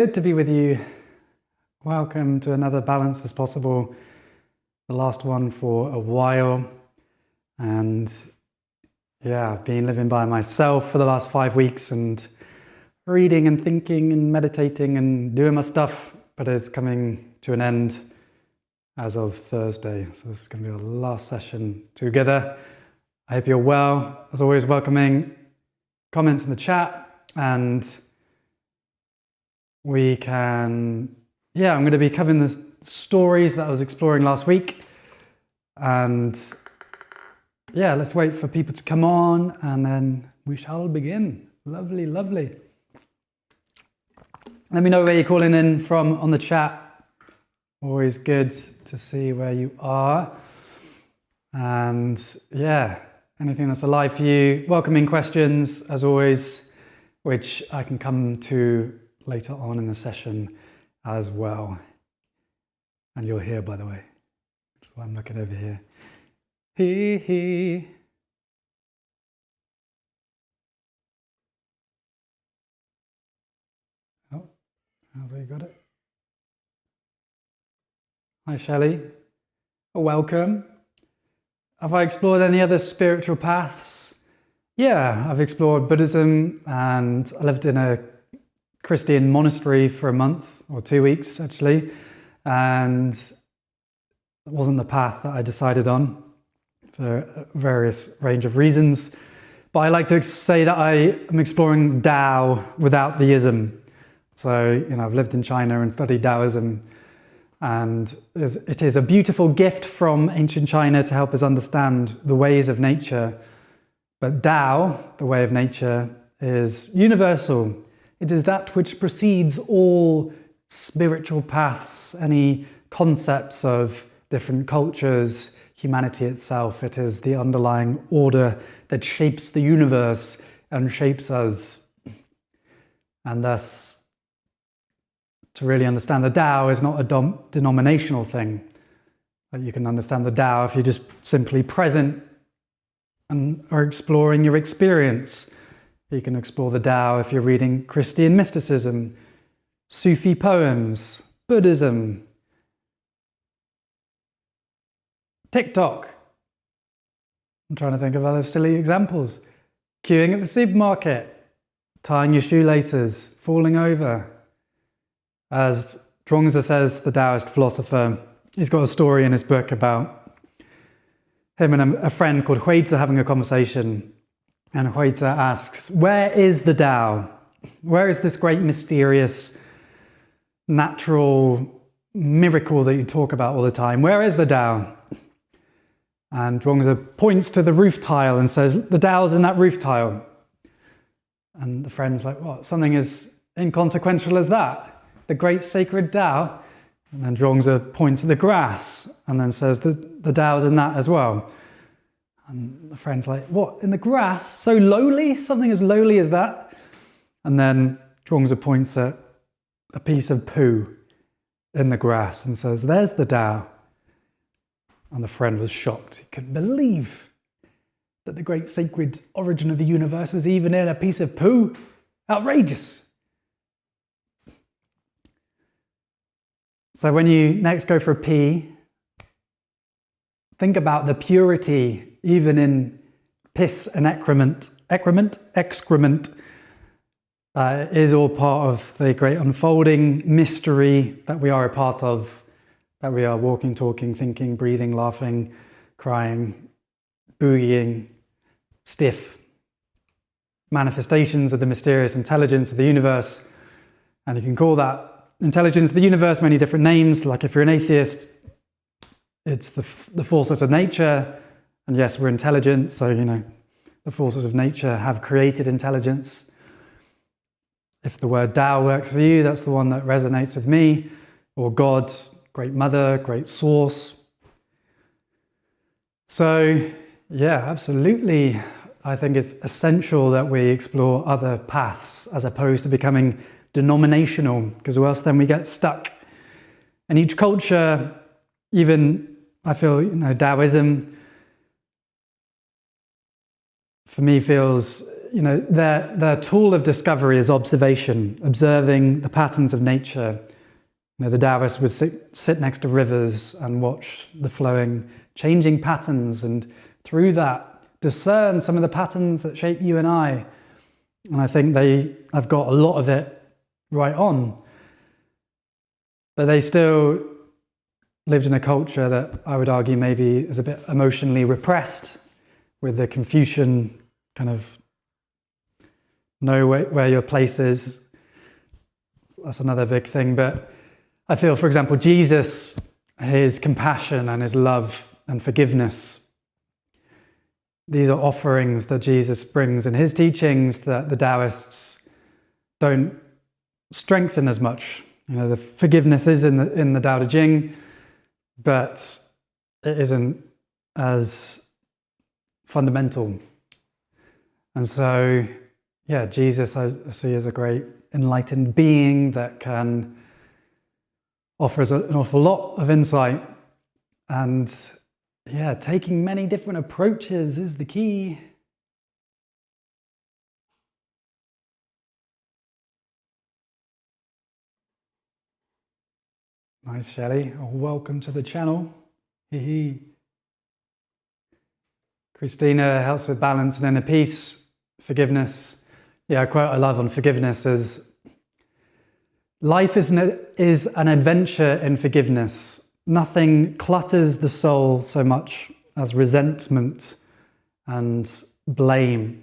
Good to be with you. Welcome to another Balance as Possible, the last one for a while. And yeah, I've been living by myself for the last 5 weeks and reading and thinking and meditating and doing my stuff, but it's coming to an end as of Thursday. So this is going to be our last session together. I hope you're well. As always, welcoming comments in the chat, and we can, I'm going to be covering the stories that I was exploring last week. And let's wait for people to come on and then we shall begin. Lovely, lovely. Let me know where you're calling in from on the chat. Always good to see where you are. And anything that's alive for you. Welcoming questions, as always, which I can come to later on in the session as well. And you're here, by the way. So I'm looking over here. Hee. Oh, have they got it? Hi, Shelley. Welcome. Have I explored any other spiritual paths? Yeah, I've explored Buddhism, and I lived in a Christian monastery for a month or 2 weeks actually, and it wasn't the path that I decided on for a various range of reasons. But I like to say that I am exploring Tao without the ism. So, I've lived in China and studied Daoism, and it is a beautiful gift from ancient China to help us understand the ways of nature. But Tao, the way of nature, is universal. It is that which precedes all spiritual paths, any concepts of different cultures, humanity itself. It is the underlying order that shapes the universe and shapes us. And thus, to really understand the Tao is not a denominational thing. That you can understand the Tao if you're just simply present and are exploring your experience. You can explore the Tao if you're reading Christian mysticism, Sufi poems, Buddhism, TikTok. I'm trying to think of other silly examples. Queuing at the supermarket, tying your shoelaces, falling over. As Zhuangzi says, the Taoist philosopher, he's got a story in his book about him and a friend called Huizi having a conversation. And Huizi asks, where is the Tao? Where is this great mysterious natural miracle that you talk about all the time? Where is the Tao? And Zhuangzi points to the roof tile and says, the Tao's in that roof tile. And the friend's like, what? Something as inconsequential as that? The great sacred Tao? And then Zhuangzi points at the grass and then says, the Tao's in that as well. And the friend's like, what, in the grass? So lowly? Something as lowly as that? And then Zhuangzi points at a piece of poo in the grass and says, there's the Tao. And the friend was shocked. He couldn't believe that the great sacred origin of the universe is even in a piece of poo. Outrageous. So when you next go for a pee, think about the purity even in piss and excrement is all part of the great unfolding mystery that we are a part of, that we are walking, talking, thinking, breathing, laughing, crying, boogieing, stiff manifestations of the mysterious intelligence of the universe. And you can call that intelligence of the universe many different names. Like if you're an atheist, it's the forces of nature. And yes, we're intelligent, so, the forces of nature have created intelligence. If the word Tao works for you, that's the one that resonates with me. Or God, great mother, great source. So, absolutely. I think it's essential that we explore other paths as opposed to becoming denominational, because else then we get stuck. And each culture, even I feel, Daoism, for me feels their tool of discovery is observation, observing the patterns of nature. The Taoists would sit next to rivers and watch the flowing, changing patterns, and through that discern some of the patterns that shape you and I. And I think I've got a lot of it right on. But they still lived in a culture that I would argue maybe is a bit emotionally repressed, with the Confucian kind of know where your place is. That's another big thing. But I feel, for example, Jesus, his compassion and his love and forgiveness, these are offerings that Jesus brings in his teachings that the Taoists don't strengthen as much. The forgiveness is in the Tao Te Ching, but it isn't as fundamental. And so, Jesus I see as a great enlightened being that can offer us an awful lot of insight. And taking many different approaches is the key. Nice, Shelley. Welcome to the channel. Christina helps with balance and inner peace, forgiveness. A quote I love on forgiveness is, life is an adventure in forgiveness. Nothing clutters the soul so much as resentment and blame.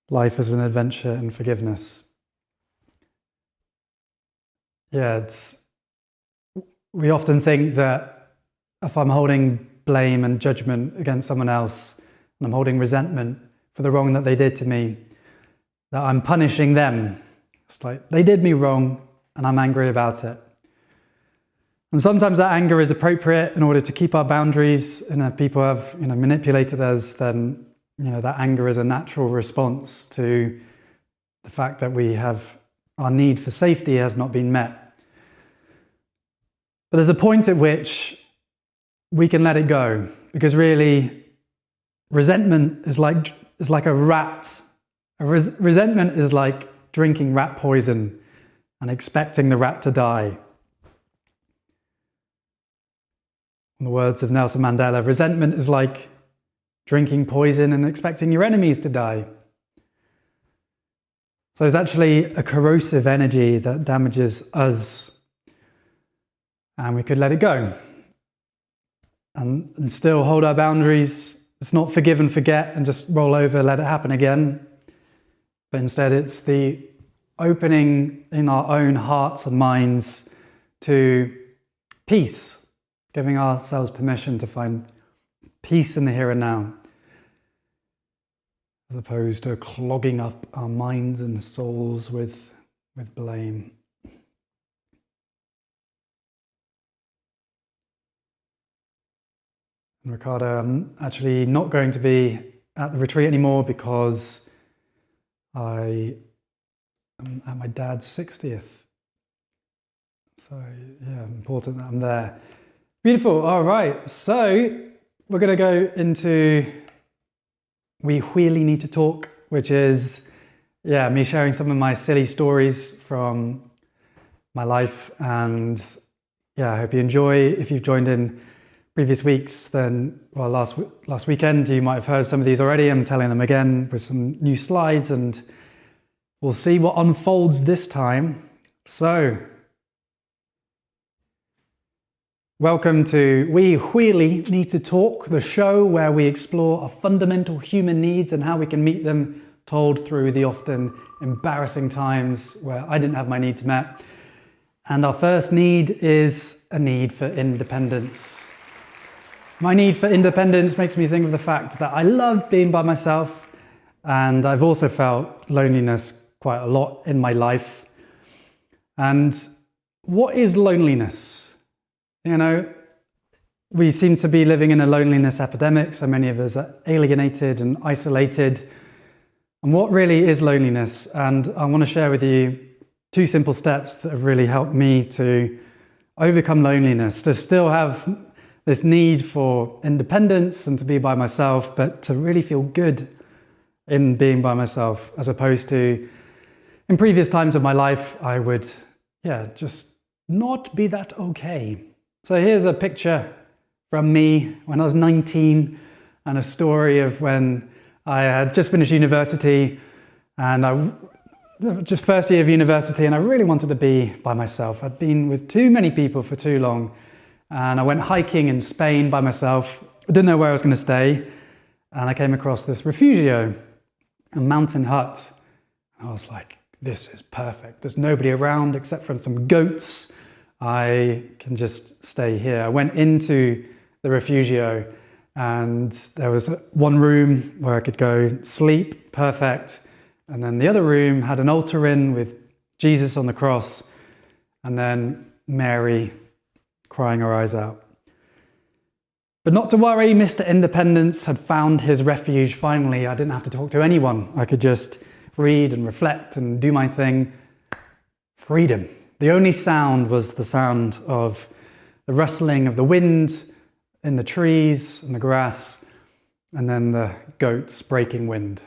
Life is an adventure in forgiveness. We often think that if I'm holding blame and judgment against someone else, and I'm holding resentment for the wrong that they did to me, that I'm punishing them. It's like, they did me wrong and I'm angry about it. And sometimes that anger is appropriate in order to keep our boundaries, and if people have manipulated us, then that anger is a natural response to the fact that our need for safety has not been met. But there's a point at which we can let it go, because really resentment is like a rat. Resentment is like drinking rat poison and expecting the rat to die. In the words of Nelson Mandela, resentment is like drinking poison and expecting your enemies to die. So it's actually a corrosive energy that damages us. And we could let it go and still hold our boundaries. It's not forgive and forget and just roll over, let it happen again. But instead it's the opening in our own hearts and minds to peace, giving ourselves permission to find peace in the here and now, as opposed to clogging up our minds and souls with blame. And Ricardo, I'm actually not going to be at the retreat anymore because I am at my dad's 60th. So important that I'm there. Beautiful. All right. So we're going to go into We Really Need to Talk, which is, me sharing some of my silly stories from my life. And I hope you enjoy. If you've joined in previous weeks, then, last weekend, you might have heard some of these already. I'm telling them again with some new slides, and we'll see what unfolds this time. So, welcome to We Really Need to Talk, the show where we explore our fundamental human needs and how we can meet them, told through the often embarrassing times where I didn't have my needs met. And our first need is a need for independence. My need for independence makes me think of the fact that I love being by myself, and I've also felt loneliness quite a lot in my life. And what is loneliness? We seem to be living in a loneliness epidemic. So many of us are alienated and isolated. And what really is loneliness? And I want to share with you 2 simple steps that have really helped me to overcome loneliness, to still have this need for independence and to be by myself, but to really feel good in being by myself, as opposed to in previous times of my life, I would, just not be that okay. So here's a picture from me when I was 19 and a story of when I had just finished university and just first year of university, and I really wanted to be by myself. I'd been with too many people for too long, and I went hiking in Spain by myself. I didn't know where I was going to stay, and I came across this refugio, a mountain hut. I was like, this is perfect. There's nobody around except for some goats. I can just stay here. I went into the refugio, and there was one room where I could go sleep, perfect. And then the other room had an altar in with Jesus on the cross, and then Mary crying her eyes out. But not to worry, Mr. Independence had found his refuge finally. I didn't have to talk to anyone. I could just read and reflect and do my thing. Freedom. The only sound was the sound of the rustling of the wind in the trees and the grass, and then the goats breaking wind.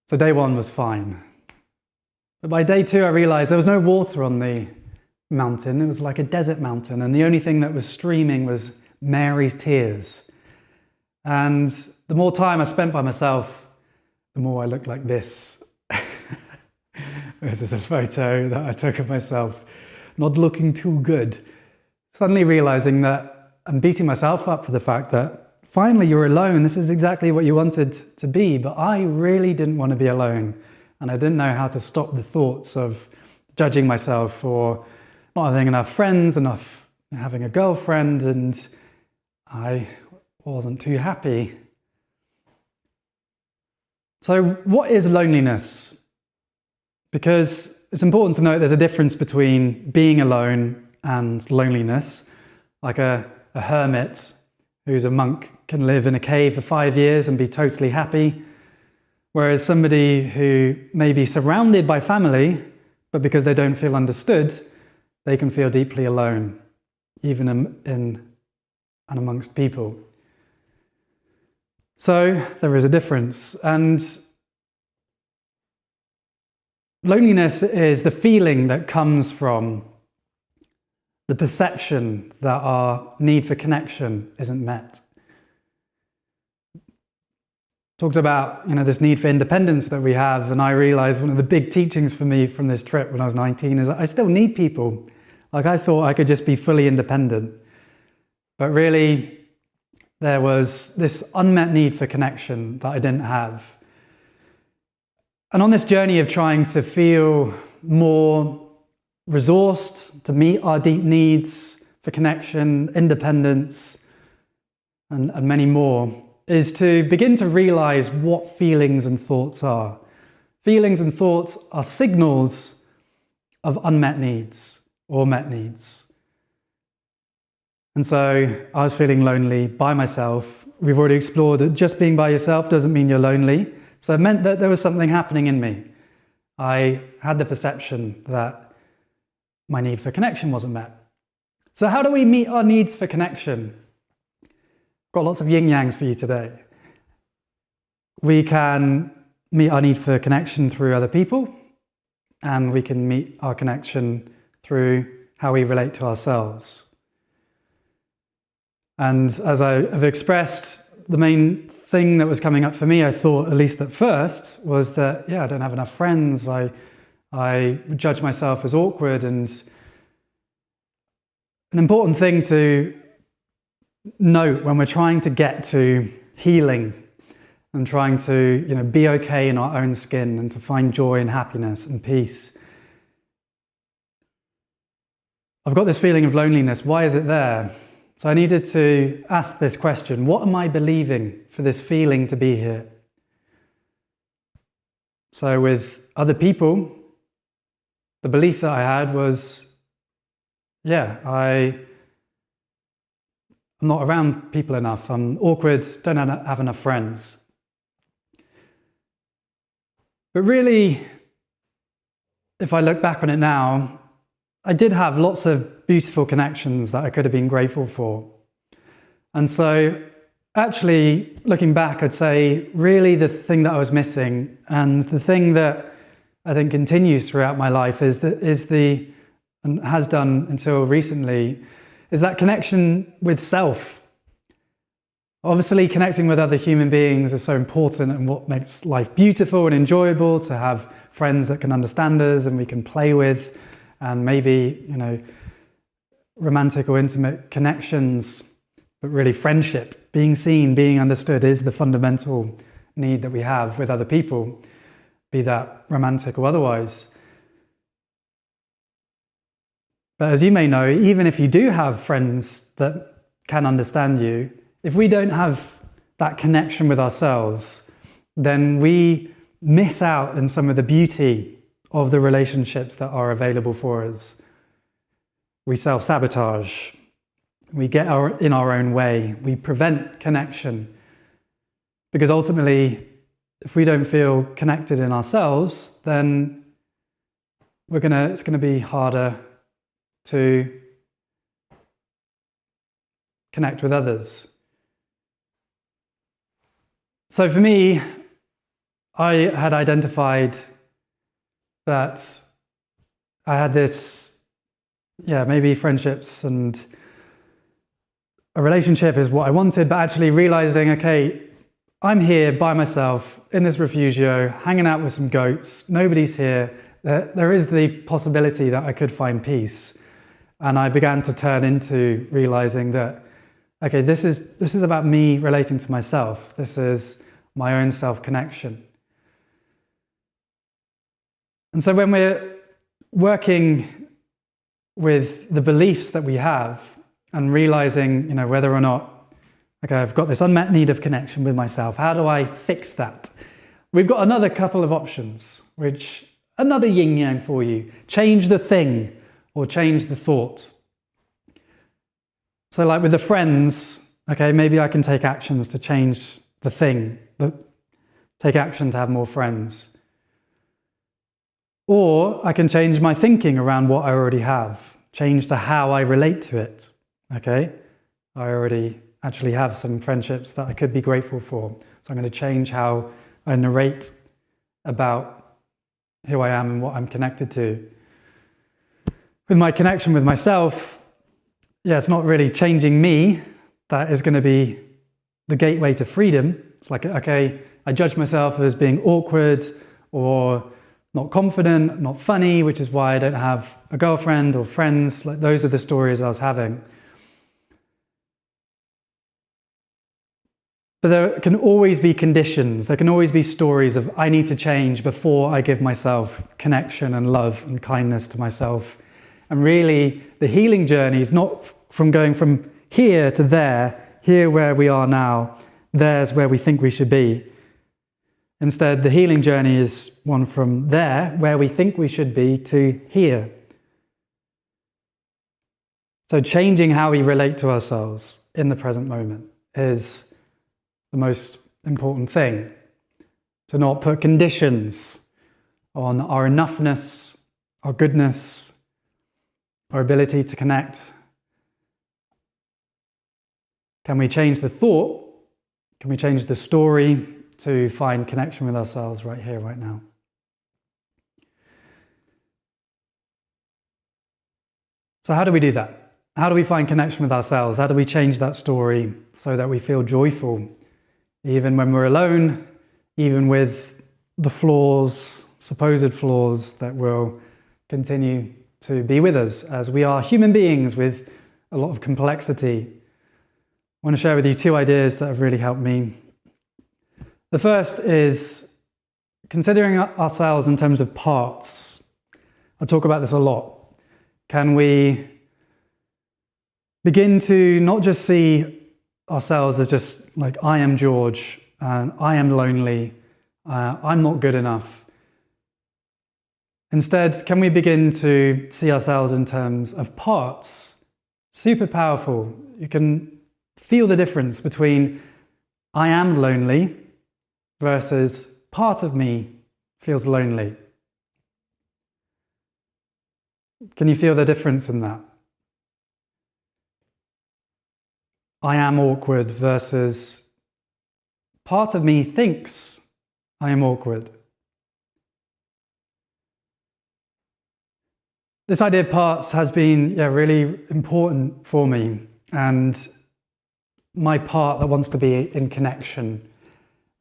So day one was fine. But by day two, I realized there was no water on the mountain. It was like a desert mountain, and the only thing that was streaming was Mary's tears. And the more time I spent by myself, the more I looked like this. This is a photo that I took of myself, not looking too good. Suddenly realizing that I'm beating myself up for the fact that finally you're alone. This is exactly what you wanted to be, but I really didn't want to be alone. And I didn't know how to stop the thoughts of judging myself for not having enough friends, enough having a girlfriend, and I wasn't too happy. So what is loneliness? Because it's important to note there's a difference between being alone and loneliness. Like a hermit who's a monk can live in a cave for 5 years and be totally happy, whereas somebody who may be surrounded by family, but because they don't feel understood, they can feel deeply alone, even in and amongst people. So there is a difference, and loneliness is the feeling that comes from the perception that our need for connection isn't met. Talked about, this need for independence that we have, and I realized one of the big teachings for me from this trip when I was 19 is that I still need people. Like, I thought I could just be fully independent, but really there was this unmet need for connection that I didn't have. And on this journey of trying to feel more resourced to meet our deep needs for connection, independence, and many more, is to begin to realize what feelings and thoughts are. Feelings and thoughts are signals of unmet needs or met needs. And so I was feeling lonely by myself. We've already explored that just being by yourself doesn't mean you're lonely. So it meant that there was something happening in me. I had the perception that my need for connection wasn't met. So how do we meet our needs for connection? Got lots of yin-yangs for you today. We can meet our need for connection through other people, and we can meet our connection through how we relate to ourselves. And as I have expressed, the main thing that was coming up for me, I thought, at least at first, was that, I don't have enough friends. I judge myself as awkward, and an important thing to note when we're trying to get to healing and trying to be okay in our own skin and to find joy and happiness and peace. I've got this feeling of loneliness. Why is it there? So I needed to ask this question: what am I believing for this feeling to be here? So with other people, the belief that I had was, I'm not around people enough. I'm awkward, don't have enough friends. But really, if I look back on it now, I did have lots of beautiful connections that I could have been grateful for. And so actually, looking back, I'd say really the thing that I was missing, and the thing that I think continues throughout my life and has done until recently, is that connection with self. Obviously, connecting with other human beings is so important and what makes life beautiful and enjoyable, to have friends that can understand us and we can play with, and maybe, romantic or intimate connections, but really friendship, being seen, being understood is the fundamental need that we have with other people, be that romantic or otherwise. But as you may know, even if you do have friends that can understand you, if we don't have that connection with ourselves, then we miss out on some of the beauty of the relationships that are available for us. We self-sabotage. We get in our own way. We prevent connection. Because ultimately, if we don't feel connected in ourselves, then it's going to be harder to connect with others. So for me, I had identified that I had this, maybe friendships and a relationship is what I wanted, but actually realizing, okay, I'm here by myself in this refugio, hanging out with some goats, nobody's here. There is the possibility that I could find peace. And I began to turn into realizing that, okay, this is about me relating to myself. This is my own self-connection. And so when we're working with the beliefs that we have and realizing, whether or not, okay, I've got this unmet need of connection with myself, how do I fix that? We've got another couple of options, another yin-yang for you. Change the thing or change the thought. So like with the friends, okay, maybe I can take actions to change the thing, take action to have more friends. Or I can change my thinking around what I already have, change the how I relate to it, okay? I already actually have some friendships that I could be grateful for. So I'm going to change how I narrate about who I am and what I'm connected to. With my connection with myself, it's not really changing me. That is going to be the gateway to freedom. It's like, okay, I judge myself as being awkward or not confident, not funny, which is why I don't have a girlfriend or friends. Like, those are the stories I was having. But there can always be conditions. There can always be stories of I need to change before I give myself connection and love and kindness to myself. And really, the healing journey is not from going from here to there, here where we are now, there's where we think we should be. Instead, the healing journey is one from there, where we think we should be, to here. So changing how we relate to ourselves in the present moment is the most important thing. To not put conditions on our enoughness, our goodness, our ability to connect. Can we change the thought? Can we change the story to find connection with ourselves right here, right now? So how do we do that? How do we find connection with ourselves? How do we change that story so that we feel joyful, even when we're alone, even with the flaws, supposed flaws that will continue to be with us, as we are human beings with a lot of complexity? I want to share with you two ideas that have really helped me. The first is considering ourselves in terms of parts. I talk about this a lot. Can we begin to not just see ourselves as just like, I am George, and I am lonely, I'm not good enough. Instead, can we begin to see ourselves in terms of parts? Super powerful. You can feel the difference between I am lonely versus part of me feels lonely. Can you feel the difference in that? I am awkward versus part of me thinks I am awkward. This idea of parts has been really important for me, and my part that wants to be in connection,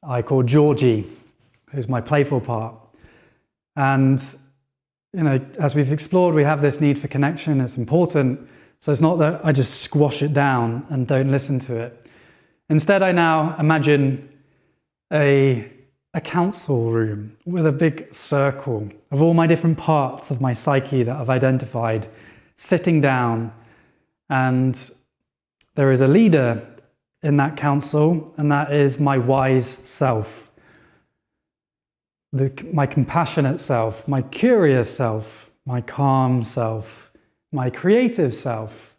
I call Georgie, who's my playful part. And as we've explored, we have this need for connection. It's important. So it's not that I just squash it down and don't listen to it. Instead, I now imagine a council room with a big circle of all my different parts of my psyche that I've identified, sitting down, and there is a leader in that council, and that is my wise self, my compassionate self, my curious self, my calm self, my creative self.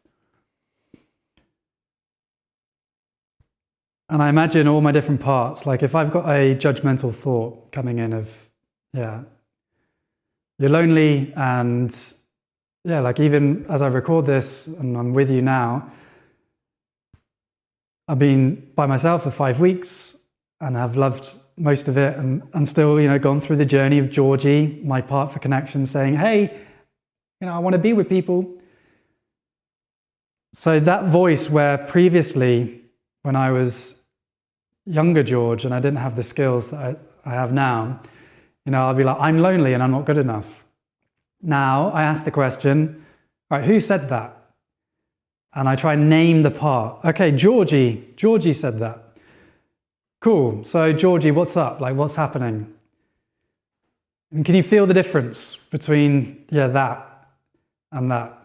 And I imagine all my different parts, like if I've got a judgmental thought coming in of, you're lonely, and like even as I record this and I'm with you now, I've been by myself for 5 weeks and have loved most of it, and still, gone through the journey of Georgie, my part for connection, saying, hey, I want to be with people. So that voice where previously, when I was younger George and I didn't have the skills that I have now, I'll be like, I'm lonely and I'm not good enough. Now I ask the question, all right, who said that? And I try and name the part. Okay, Georgie said that. Cool, so Georgie, what's up? Like, what's happening? And can you feel the difference between, that and that?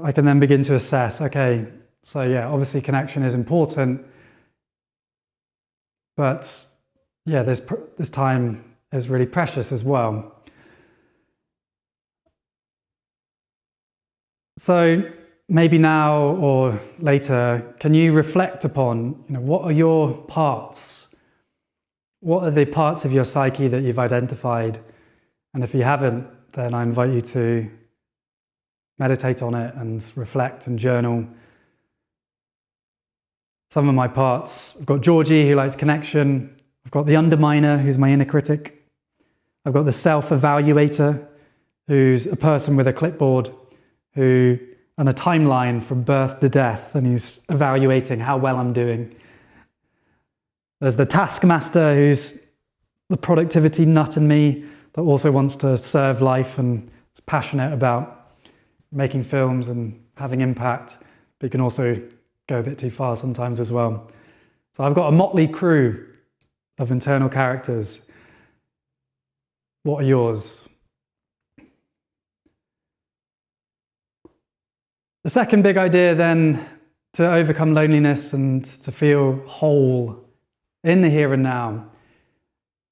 I can then begin to assess, okay, so obviously connection is important, but this time is really precious as well. So maybe now or later, can you reflect upon, what are your parts? What are the parts of your psyche that you've identified? And if you haven't, then I invite you to meditate on it and reflect and journal. Some of my parts, I've got Georgie, who likes connection. I've got the underminer, who's my inner critic. I've got the self-evaluator, who's a person with a clipboard, who on a timeline from birth to death, and he's evaluating how well I'm doing. There's the taskmaster, who's the productivity nut in me that also wants to serve life and is passionate about making films and having impact, but you can also go a bit too far sometimes as well. So I've got a motley crew of internal characters. What are yours? The second big idea then to overcome loneliness and to feel whole in the here and now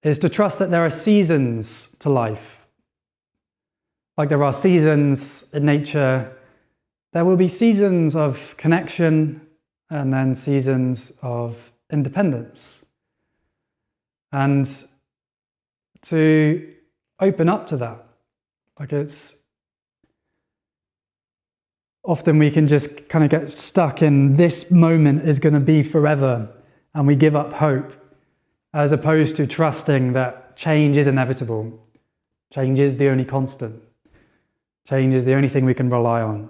is to trust that there are seasons to life. Like there are seasons in nature, there will be seasons of connection and then seasons of independence. And to open up to that, like it's often we can just kind of get stuck in this moment is going to be forever, and we give up hope, as opposed to trusting that change is inevitable. Change is the only constant. Change is the only thing we can rely on.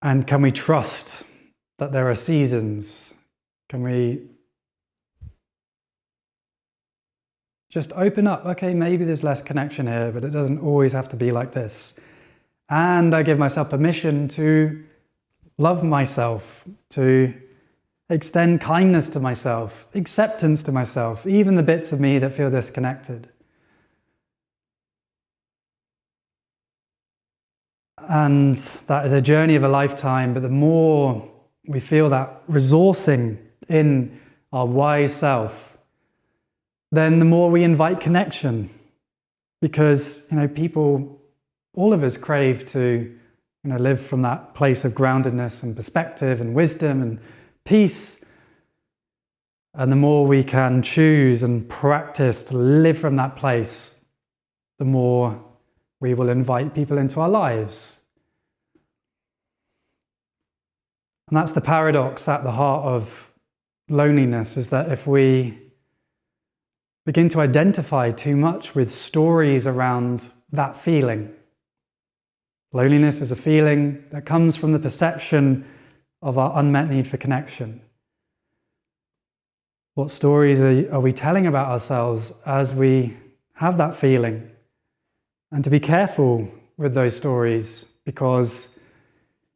And can we trust that there are seasons? Can we just open up? Okay, maybe there's less connection here, but it doesn't always have to be like this. And I give myself permission to love myself, to extend kindness to myself, acceptance to myself, even the bits of me that feel disconnected. And that is a journey of a lifetime, but the more we feel that resourcing in our wise self, then the more we invite connection. Because, people, all of us crave to, live from that place of groundedness and perspective and wisdom and peace. And the more we can choose and practice to live from that place, the more we will invite people into our lives. And that's the paradox at the heart of loneliness, is that if we begin to identify too much with stories around that feeling, loneliness is a feeling that comes from the perception of our unmet need for connection. What stories are we telling about ourselves as we have that feeling? And to be careful with those stories, because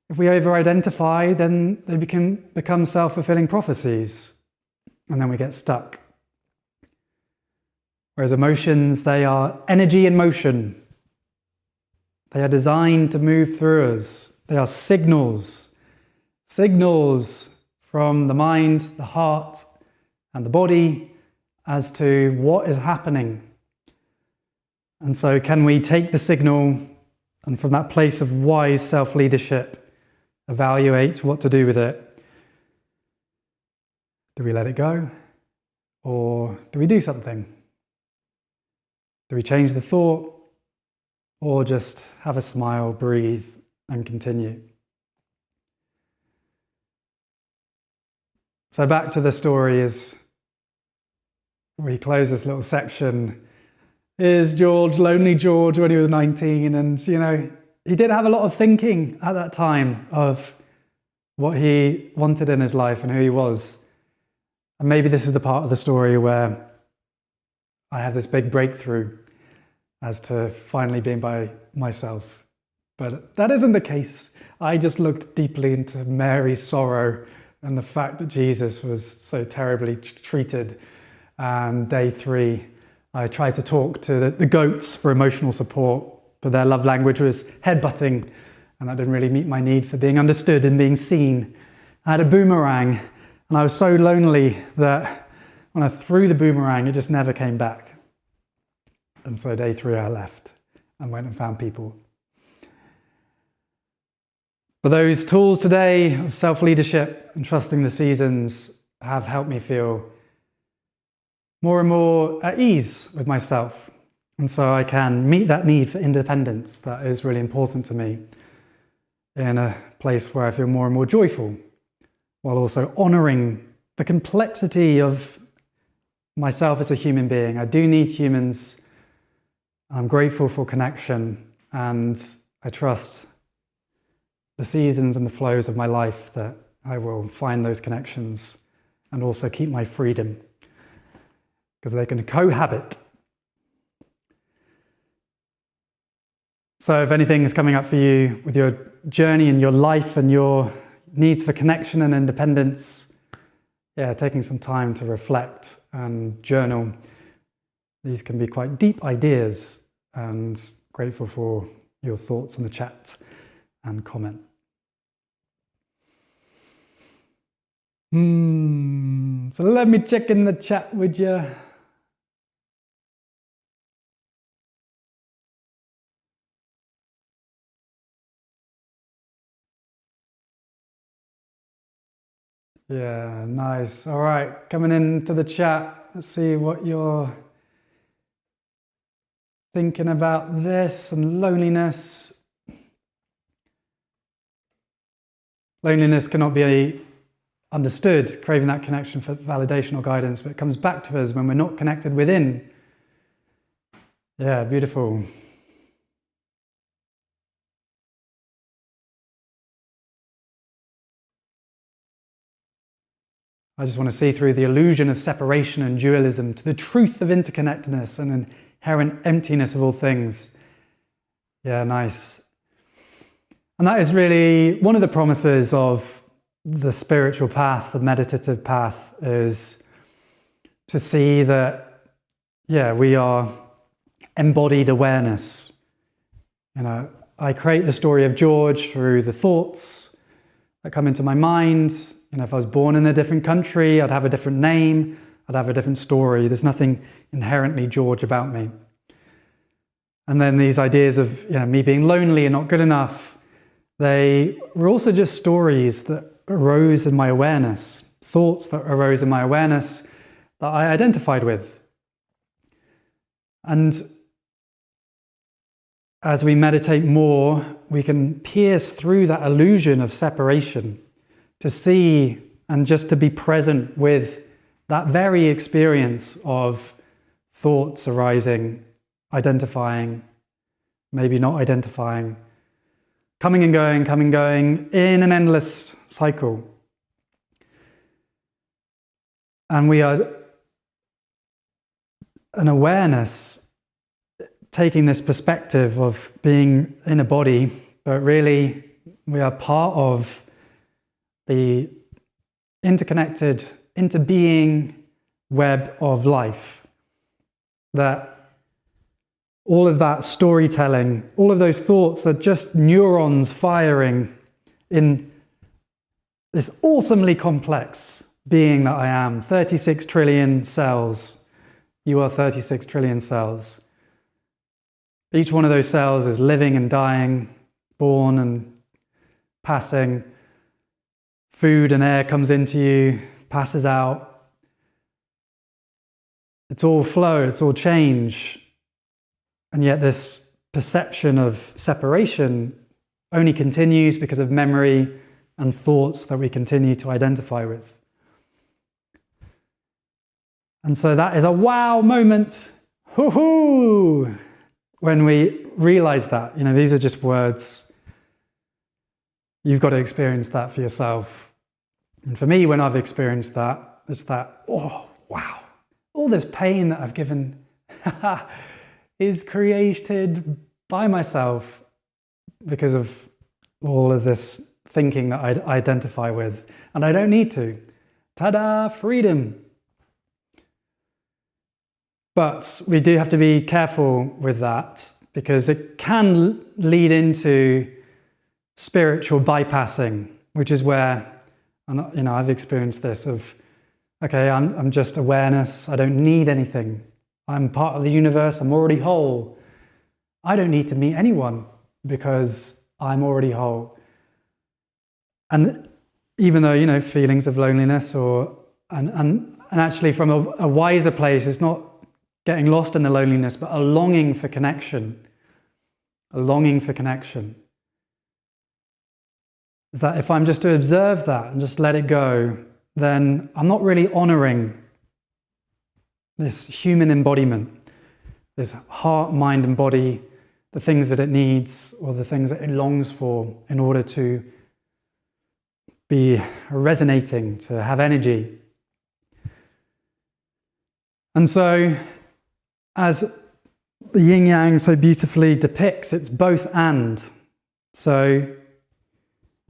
if we over-identify, then they become self-fulfilling prophecies, and then we get stuck. Whereas emotions, they are energy in motion. They are designed to move through us. They are signals from the mind, the heart, and the body as to what is happening. And so can we take the signal and from that place of wise self-leadership, evaluate what to do with it? Do we let it go? Or do we do something? Do we change the thought? Or just have a smile, breathe, and continue? So back to the story, as we close this little section, is George, lonely George, when he was 19. And, he did have a lot of thinking at that time of what he wanted in his life and who he was. And maybe this is the part of the story where I have this big breakthrough as to finally being by myself. But that isn't the case. I just looked deeply into Mary's sorrow and the fact that Jesus was so terribly treated. And day 3, I tried to talk to the goats for emotional support, but their love language was headbutting, and that didn't really meet my need for being understood and being seen. I had a boomerang, and I was so lonely that when I threw the boomerang, it just never came back. And so day 3, I left and went and found people. But those tools today of self-leadership and trusting the seasons have helped me feel more and more at ease with myself. And so I can meet that need for independence that is really important to me in a place where I feel more and more joyful, while also honouring the complexity of myself as a human being. I do need humans. I'm grateful for connection, and I trust the seasons and the flows of my life that I will find those connections and also keep my freedom, because they can cohabit. So if anything is coming up for you with your journey and your life and your needs for connection and independence, taking some time to reflect and journal. These can be quite deep ideas, and grateful for your thoughts in the chat and comment. So let me check in the chat, would you? Yeah, nice. All right, coming into the chat. Let's see what you're thinking about this and loneliness. Loneliness cannot be understood, craving that connection for validation or guidance, but it comes back to us when we're not connected within. Yeah, beautiful. I just want to see through the illusion of separation and dualism to the truth of interconnectedness and inherent emptiness of all things. Yeah, nice. And that is really one of the promises of the spiritual path, the meditative path, is to see that, we are embodied awareness. I create the story of George through the thoughts that come into my mind. If I was born in a different country, I'd have a different name, I'd have a different story. There's nothing inherently George about me. And then these ideas of me being lonely and not good enough, they were also just stories that arose in my awareness, thoughts that arose in my awareness that I identified with. And as we meditate more, we can pierce through that illusion of separation to see and just to be present with that very experience of thoughts arising, identifying, maybe not identifying, coming and going in an endless cycle. And we are an awareness taking this perspective of being in a body, but really we are part of the interconnected, interbeing web of life. That all of that storytelling, all of those thoughts are just neurons firing in this awesomely complex being that I am. 36 trillion cells. You are 36 trillion cells. Each one of those cells is living and dying, born and passing. Food and air comes into you, passes out. It's all flow, it's all change. And yet this perception of separation only continues because of memory and thoughts that we continue to identify with. And so that is a wow moment, hoo-hoo, when we realize that. You know, these are just words. You've got to experience that for yourself. And for me, when I've experienced that, it's that, oh, wow, all this pain that I've given is created by myself because of all of this thinking that I identify with. And I don't need to. Ta-da, freedom. But we do have to be careful with that because it can lead into spiritual bypassing, which is where, you know, I've experienced this of, okay, I'm just awareness. I don't need anything. I'm part of the universe. I'm already whole. I don't need to meet anyone because I'm already whole. And even though, you know, feelings of loneliness and actually from a wiser place, it's not getting lost in the loneliness, but a longing for connection. A longing for connection. Is that if I'm just to observe that and just let it go, then I'm not really honoring this human embodiment, this heart, mind, and body, the things that it needs or the things that it longs for in order to be resonating, to have energy. And so, as the yin yang so beautifully depicts, it's both and. So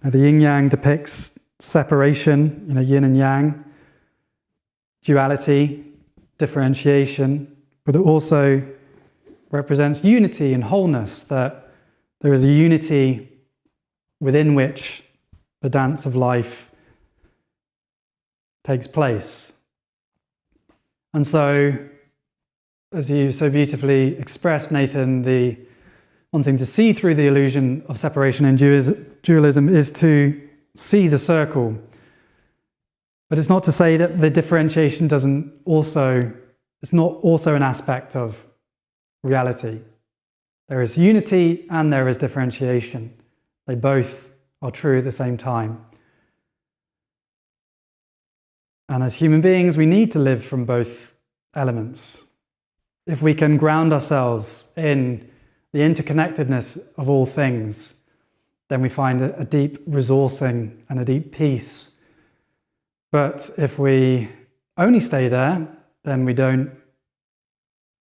the yin yang depicts separation, you know, yin and yang, duality, differentiation, but it also represents unity and wholeness, that there is a unity within which the dance of life takes place. And so, as you so beautifully expressed, Nathan, the wanting to see through the illusion of separation and dualism is to see the circle. But it's not to say that the differentiation it's not also an aspect of reality. There is unity and there is differentiation. They both are true at the same time. And as human beings, we need to live from both elements. If we can ground ourselves in the interconnectedness of all things, then we find a deep resourcing and a deep peace. But if we only stay there, then we don't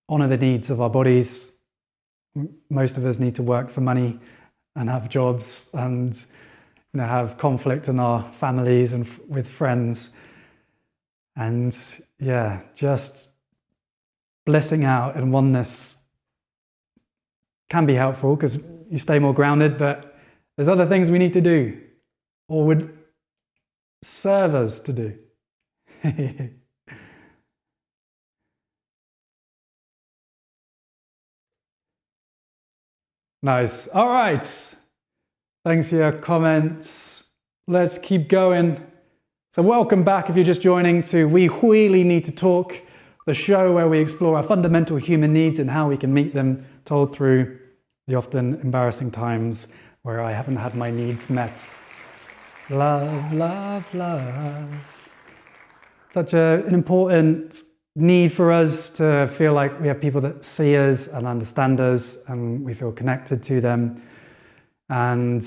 honor the needs of our bodies. Most of us need to work for money and have jobs and, you know, have conflict in our families and with friends. And yeah, just blissing out in oneness can be helpful because you stay more grounded, but there's other things we need to do or would serve us to do. Nice. All right. Thanks for your comments. Let's keep going. So welcome back if you're just joining to We Really Need to Talk, the show where we explore our fundamental human needs and how we can meet them, told through the often embarrassing times where I haven't had my needs met. Love, love, love. Such an important need for us to feel like we have people that see us and understand us and we feel connected to them. And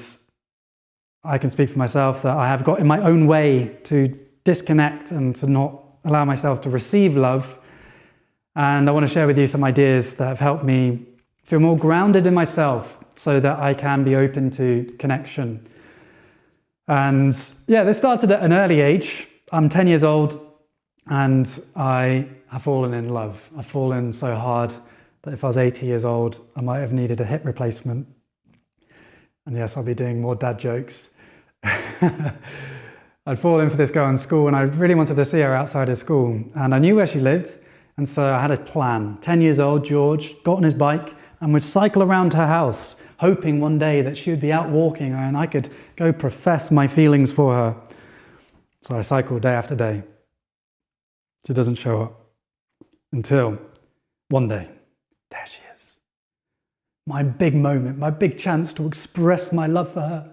I can speak for myself that I have got in my own way to disconnect and to not allow myself to receive love. And I want to share with you some ideas that have helped me feel more grounded in myself so that I can be open to connection. And yeah, this started at an early age. I'm 10 years old and I have fallen in love. I've fallen so hard that if I was 80 years old, I might have needed a hip replacement. And yes, I'll be doing more dad jokes. I'd fallen for this girl in school and I really wanted to see her outside of school. And I knew where she lived. And so I had a plan. 10 years old, George got on his bike and would cycle around her house, hoping one day that she would be out walking and I could go profess my feelings for her. So I cycled day after day. She doesn't show up until one day, there she is. My big moment, my big chance to express my love for her.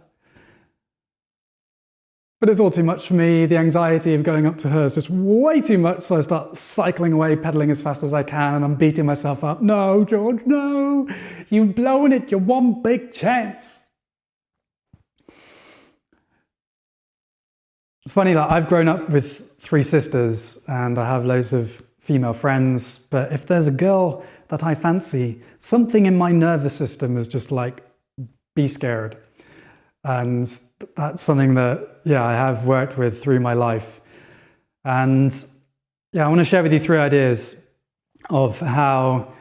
But it's all too much for me. The anxiety of going up to her is just way too much. So I start cycling away, pedaling as fast as I can, and I'm beating myself up. No, George, no. You've blown it. You're one big chance. It's funny that I've grown up with 3 sisters and I have loads of female friends. But if there's a girl that I fancy, something in my nervous system is just like, be scared. And that's something that, I have worked with through my life. And I want to share with you 3 ideas of how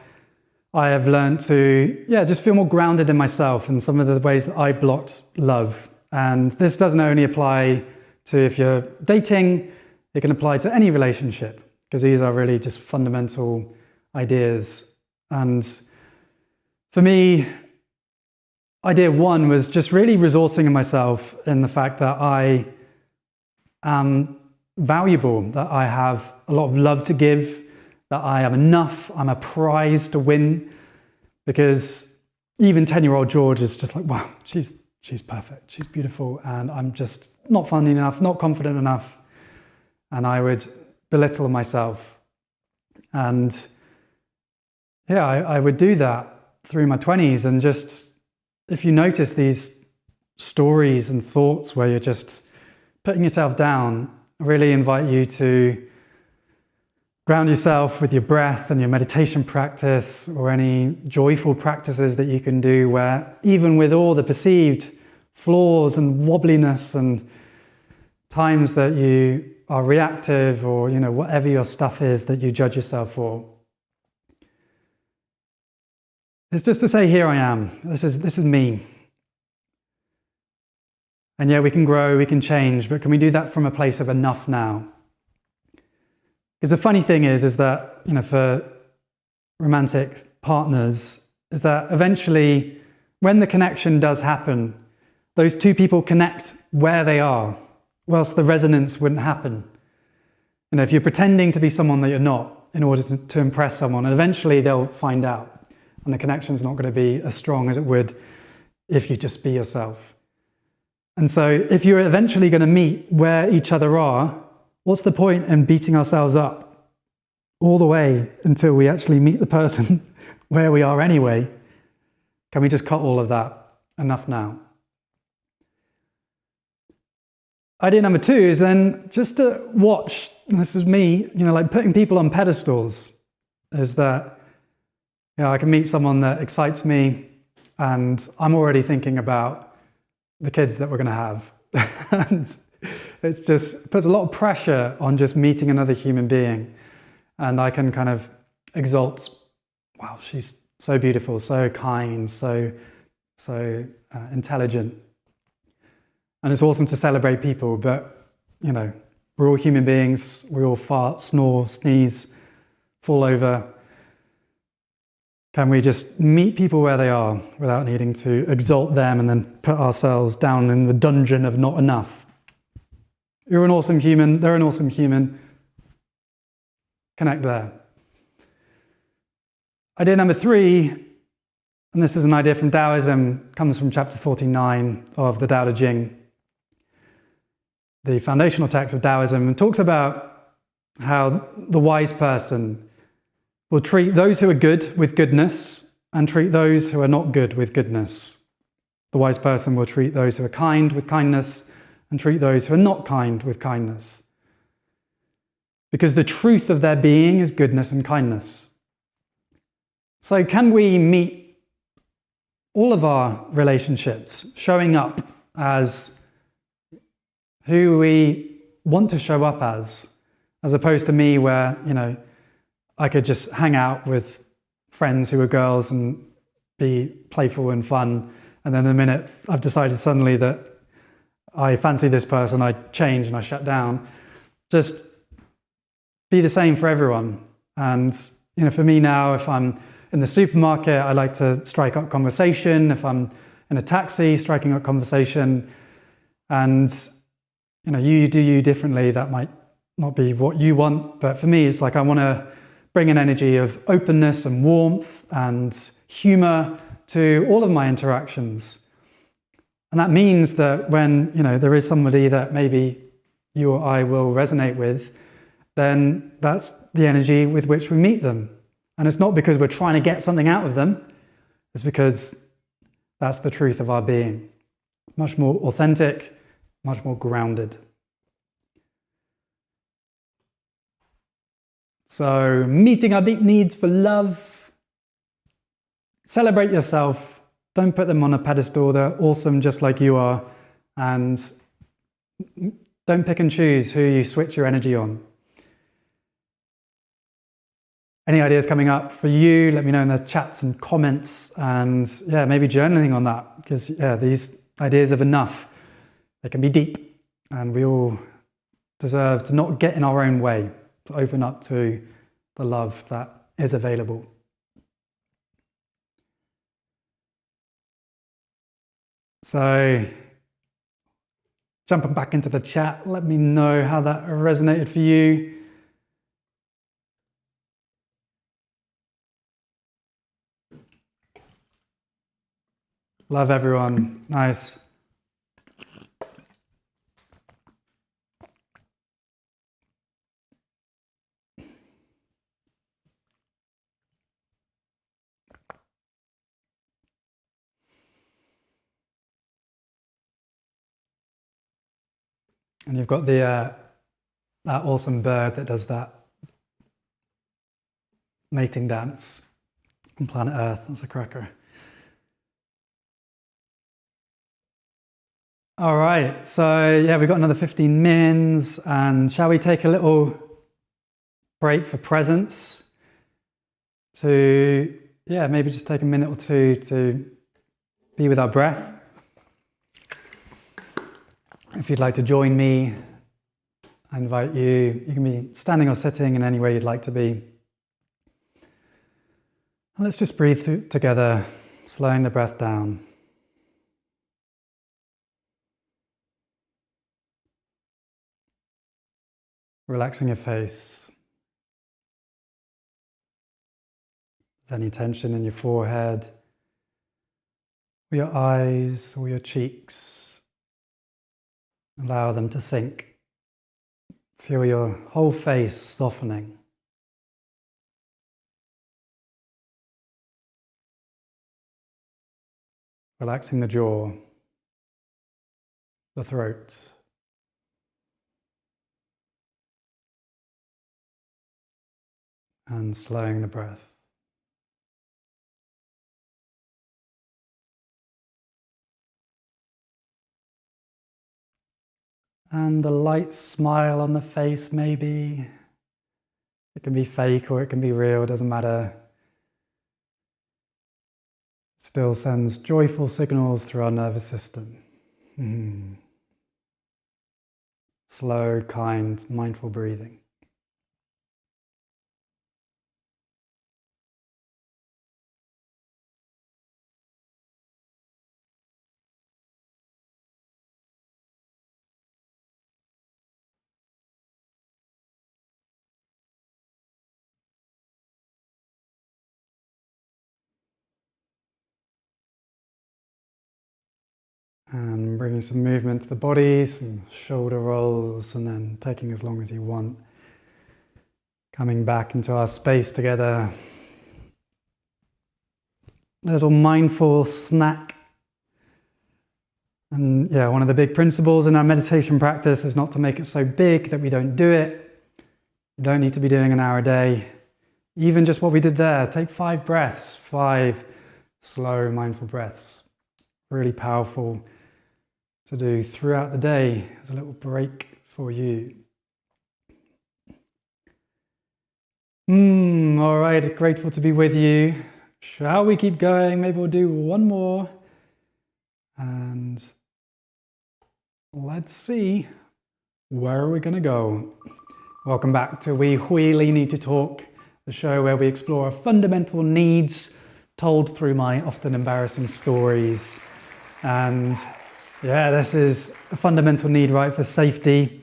I have learned to, just feel more grounded in myself and some of the ways that I blocked love. And this doesn't only apply to if you're dating, it can apply to any relationship, because these are really just fundamental ideas. And for me, idea 1 was just really resourcing in myself in the fact that I am valuable, that I have a lot of love to give, that I am enough, I'm a prize to win. Because even 10-year-old George is just like, wow, she's perfect, she's beautiful, and I'm just not funny enough, not confident enough. And I would belittle myself. And I would do that through my 20s. And just, if you notice these stories and thoughts where you're just putting yourself down, I really invite you to ground yourself with your breath and your meditation practice, or any joyful practices that you can do, where even with all the perceived flaws and wobbliness and times that you are reactive, or whatever your stuff is that you judge yourself for, it's just to say, here I am. This is me. And we can grow, we can change, but can we do that from a place of enough now? Because the funny thing is that, for romantic partners, is that eventually, when the connection does happen, those 2 people connect where they are, whilst the resonance wouldn't happen. If you're pretending to be someone that you're not in order to impress someone, and eventually they'll find out. And the connection's not going to be as strong as it would if you just be yourself. And so if you're eventually going to meet where each other are, what's the point in beating ourselves up all the way until we actually meet the person where we are anyway? Can we just cut all of that? Enough now. Idea number 2 is then just to watch, and this is me, like putting people on pedestals, is that I can meet someone that excites me and I'm already thinking about the kids that we're going to have. And it just puts a lot of pressure on just meeting another human being. And I can kind of exalt, wow, she's so beautiful, so kind, so intelligent. And it's awesome to celebrate people, but, we're all human beings. We all fart, snore, sneeze, fall over. Can we just meet people where they are without needing to exalt them and then put ourselves down in the dungeon of not enough? You're an awesome human. They're an awesome human. Connect there. Idea number 3, and this is an idea from Daoism, comes from chapter 49 of the Tao Te Ching. the foundational text of Daoism, and talks about how the wise person will treat those who are good with goodness and treat those who are not good with goodness. The wise person will treat those who are kind with kindness and treat those who are not kind with kindness. Because the truth of their being is goodness and kindness. So can we meet all of our relationships showing up as who we want to show up as opposed to me where, I could just hang out with friends who are girls and be playful and fun, and then the minute I've decided suddenly that I fancy this person, I change and I shut down. Just be the same for everyone. And for me now, if I'm in the supermarket, I like to strike up conversation. If I'm in a taxi, striking up conversation. And you do you differently. That might not be what you want, but for me, it's like I want to bring an energy of openness and warmth and humor to all of my interactions. And that means that when there is somebody that maybe you or I will resonate with, then that's the energy with which we meet them. And it's not because we're trying to get something out of them, it's because that's the truth of our being. Much more authentic, much more grounded. So, meeting our deep needs for love. Celebrate yourself. Don't put them on a pedestal. They're awesome just like you are. And don't pick and choose who you switch your energy on. Any ideas coming up for you? Let me know in the chats and comments. And maybe journaling on that. Because these ideas of enough, they can be deep. And we all deserve to not get in our own way, to open up to the love that is available. So, jumping back into the chat, let me know how that resonated for you. Love everyone. Nice. And you've got that awesome bird that does that mating dance on planet Earth. That's a cracker. All right, so we've got another 15 mins, and shall we take a little break for presence to, maybe just take a minute or two to be with our breath. If you'd like to join me, I invite you. You can be standing or sitting in any way you'd like to be. And let's just breathe together, slowing the breath down. Relaxing your face. If there's any tension in your forehead, or your eyes, or your cheeks, allow them to sink. Feel your whole face softening. Relaxing the jaw, the throat. And slowing the breath. And a light smile on the face, maybe. It can be fake or it can be real, doesn't matter. Still sends joyful signals through our nervous system. Slow, kind, mindful breathing. And bringing some movement to the body, some shoulder rolls, and then taking as long as you want. Coming back into our space together. Little mindful snack. And yeah, one of the big principles in our meditation practice is not to make it so big that we don't do it. You don't need to be doing an hour a day. Even just what we did there, take 5 breaths, 5 slow, mindful breaths. Really powerful to do throughout the day as a little break for you. All right, grateful to be with you. Shall we keep going? Maybe we'll do one more. And let's see, where are we going to go? Welcome back to We Really Need to Talk, the show where we explore our fundamental needs told through my often embarrassing stories. And yeah, this is a fundamental need, right, for safety.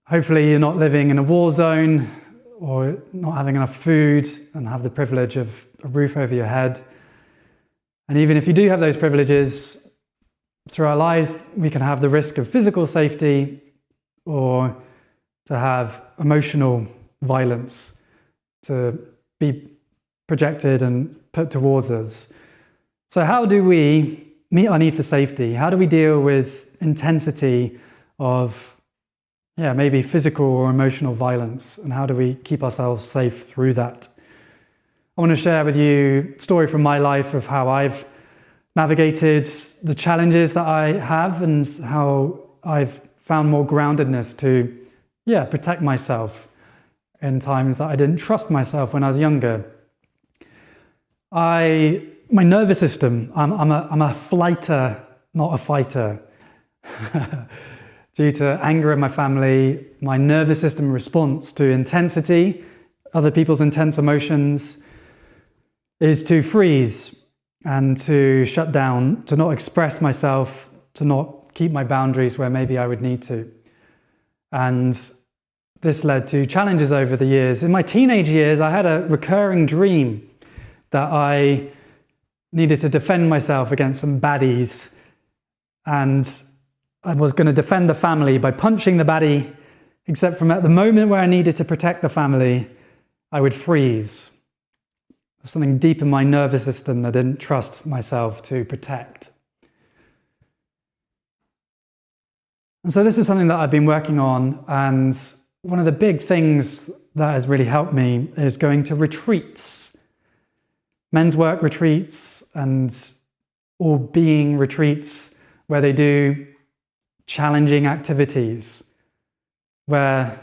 Hopefully you're not living in a war zone or not having enough food and have the privilege of a roof over your head. And even if you do have those privileges, through our lives, we can have the risk of physical safety or to have emotional violence to be projected and put towards us. So how do we meet our need for safety? How do we deal with intensity of maybe physical or emotional violence? And how do we keep ourselves safe through that? I want to share with you a story from my life of how I've navigated the challenges that I have and how I've found more groundedness to, protect myself in times that I didn't trust myself when I was younger. My nervous system, I'm a flighter, not a fighter. Due to anger in my family, my nervous system response to intensity, other people's intense emotions, is to freeze and to shut down, to not express myself, to not keep my boundaries where maybe I would need to. And this led to challenges over the years. In my teenage years, I had a recurring dream that I needed to defend myself against some baddies. And I was going to defend the family by punching the baddie, except from at the moment where I needed to protect the family, I would freeze. There's something deep in my nervous system that I didn't trust myself to protect. And so this is something that I've been working on, and one of the big things that has really helped me is going to retreats, men's work retreats and all being retreats where they do challenging activities, where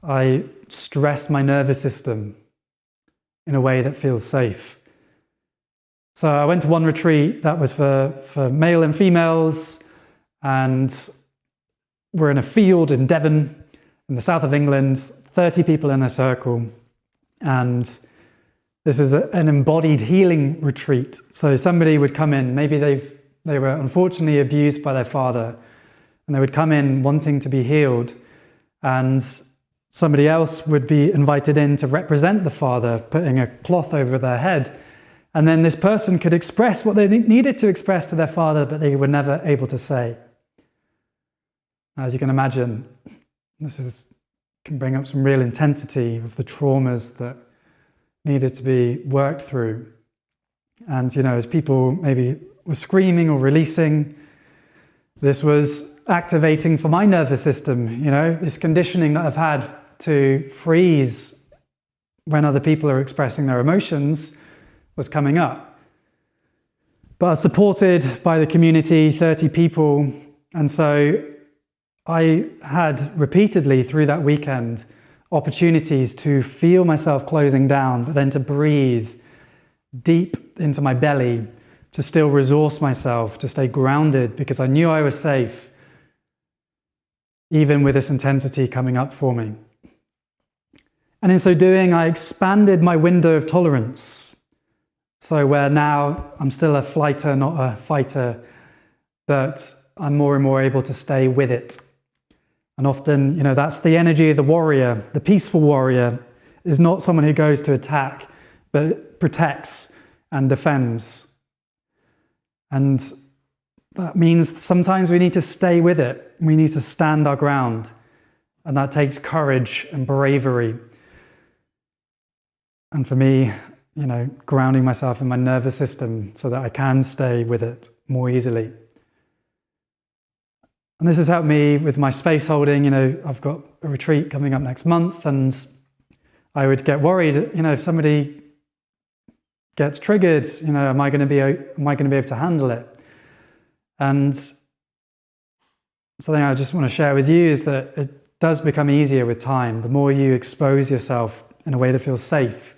I stress my nervous system in a way that feels safe. So I went to one retreat that was for male and females, and we're in a field in Devon, in the south of England, 30 people in a circle, and this is an embodied healing retreat. So somebody would come in, maybe they were unfortunately abused by their father, and they would come in wanting to be healed, and somebody else would be invited in to represent the father, putting a cloth over their head. And then this person could express what they needed to express to their father, but they were never able to say. As you can imagine, this can bring up some real intensity of the traumas that needed to be worked through. And, as people maybe were screaming or releasing, this was activating for my nervous system, this conditioning that I've had to freeze when other people are expressing their emotions was coming up. But I was supported by the community, 30 people, and so I had repeatedly through that weekend opportunities to feel myself closing down, but then to breathe deep into my belly, to still resource myself, to stay grounded, because I knew I was safe, even with this intensity coming up for me. And in so doing, I expanded my window of tolerance. So where now I'm still a flighter, not a fighter, but I'm more and more able to stay with it. And often, that's the energy of the warrior. The peaceful warrior is not someone who goes to attack, but protects and defends. And that means sometimes we need to stay with it. We need to stand our ground. And that takes courage and bravery. And for me, grounding myself in my nervous system so that I can stay with it more easily. And this has helped me with my space holding. I've got a retreat coming up next month, and I would get worried, if somebody gets triggered, am I going to be able to handle it? And something I just want to share with you is that it does become easier with time. The more you expose yourself in a way that feels safe,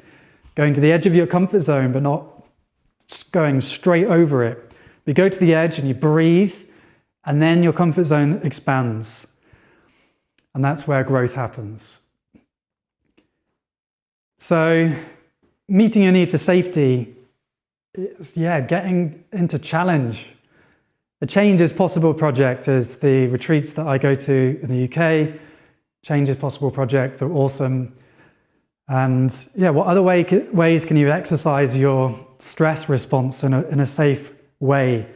going to the edge of your comfort zone, but not going straight over it. You go to the edge and you breathe, and then your comfort zone expands. And that's where growth happens. So, meeting your need for safety is, getting into challenge. The Change is Possible project is the retreats that I go to in the UK. Change is Possible project, they're awesome. And what other ways can you exercise your stress response in a safe way?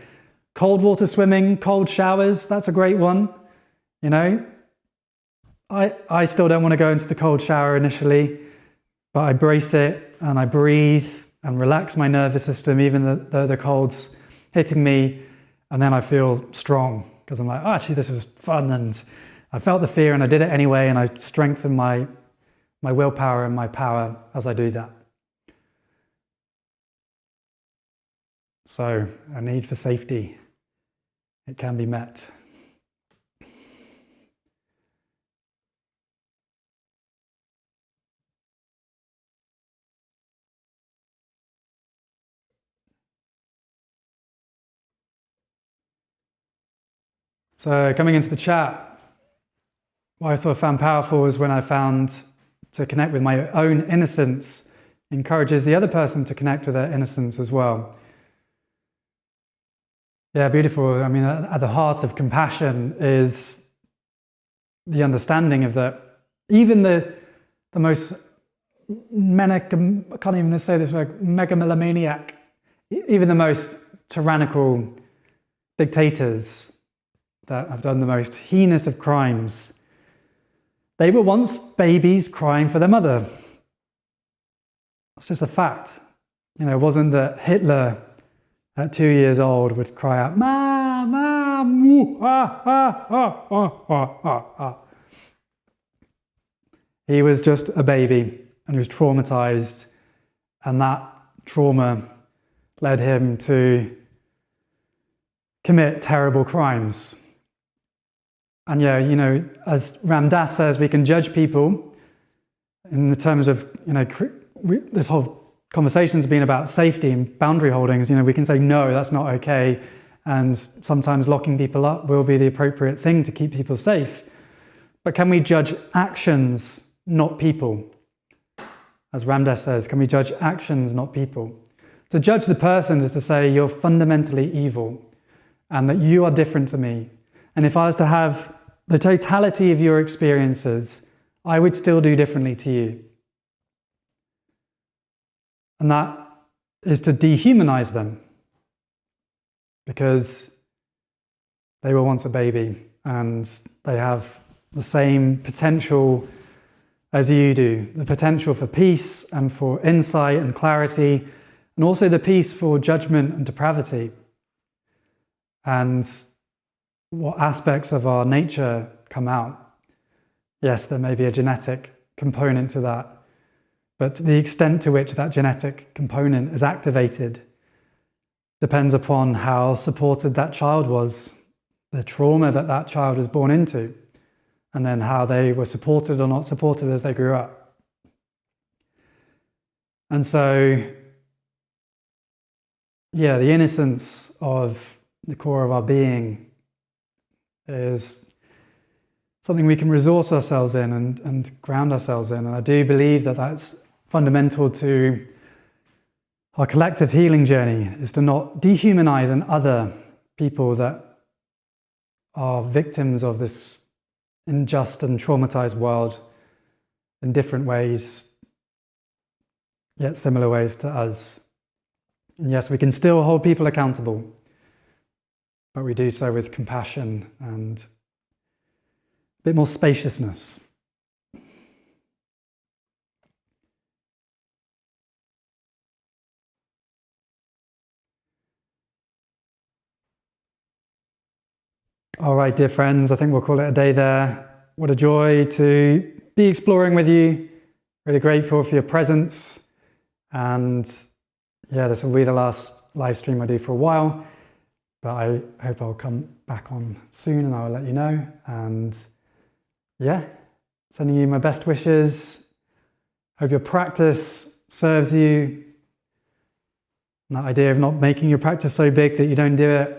Cold water swimming, cold showers, that's a great one. I still don't want to go into the cold shower initially, but I brace it and I breathe and relax my nervous system, even though the cold's hitting me. And then I feel strong because I'm like, actually, this is fun. And I felt the fear and I did it anyway. And I strengthen my willpower and my power as I do that. So, a need for safety, it can be met. So, coming into the chat, what I sort of found powerful was when I found to connect with my own innocence encourages the other person to connect with their innocence as well. Yeah, beautiful. I mean, at the heart of compassion is the understanding of that even the most I can't even say this word, megalomaniac, even the most tyrannical dictators that have done the most heinous of crimes, they were once babies crying for their mother. It's just a fact. It wasn't that Hitler at 2 years old would cry out, "Ma, ma, moo, ah, ah, ah, ah, ah, ah, ah." He was just a baby and he was traumatized, and that trauma led him to commit terrible crimes. And as Ram Dass says, we can judge people in the terms of, this whole conversation's been about safety and boundary holdings. We can say, no, that's not okay. And sometimes locking people up will be the appropriate thing to keep people safe. But can we judge actions, not people? As Ram Dass says, can we judge actions, not people? To judge the person is to say, you're fundamentally evil and that you are different to me. And if I was to have the totality of your experiences, I would still do differently to you. And that is to dehumanize them, because they were once a baby and they have the same potential as you do, the potential for peace and for insight and clarity, and also the peace for judgment and depravity. And what aspects of our nature come out? Yes, there may be a genetic component to that, but the extent to which that genetic component is activated depends upon how supported that child was, the trauma that child was born into, and then how they were supported or not supported as they grew up. And so, the innocence of the core of our being is something we can resource ourselves in and ground ourselves in. And I do believe that that's fundamental to our collective healing journey, is to not dehumanize and other people that are victims of this unjust and traumatized world in different ways, yet similar ways to us. And yes, we can still hold people accountable. but we do so with compassion and a bit more spaciousness. All right, dear friends, I think we'll call it a day there. What a joy to be exploring with you. Really grateful for your presence. And yeah, this will be the last live stream I do for a while, but I hope I'll come back on soon and I'll let you know. And yeah, sending you my best wishes. Hope your practice serves you. And that idea of not making your practice so big that you don't do it.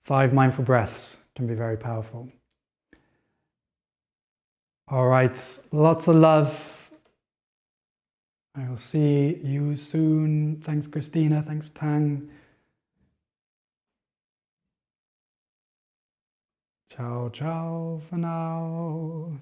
5 mindful breaths can be very powerful. All right, lots of love. I will see you soon. Thanks, Christina. Thanks, Tang. Ciao, ciao for now.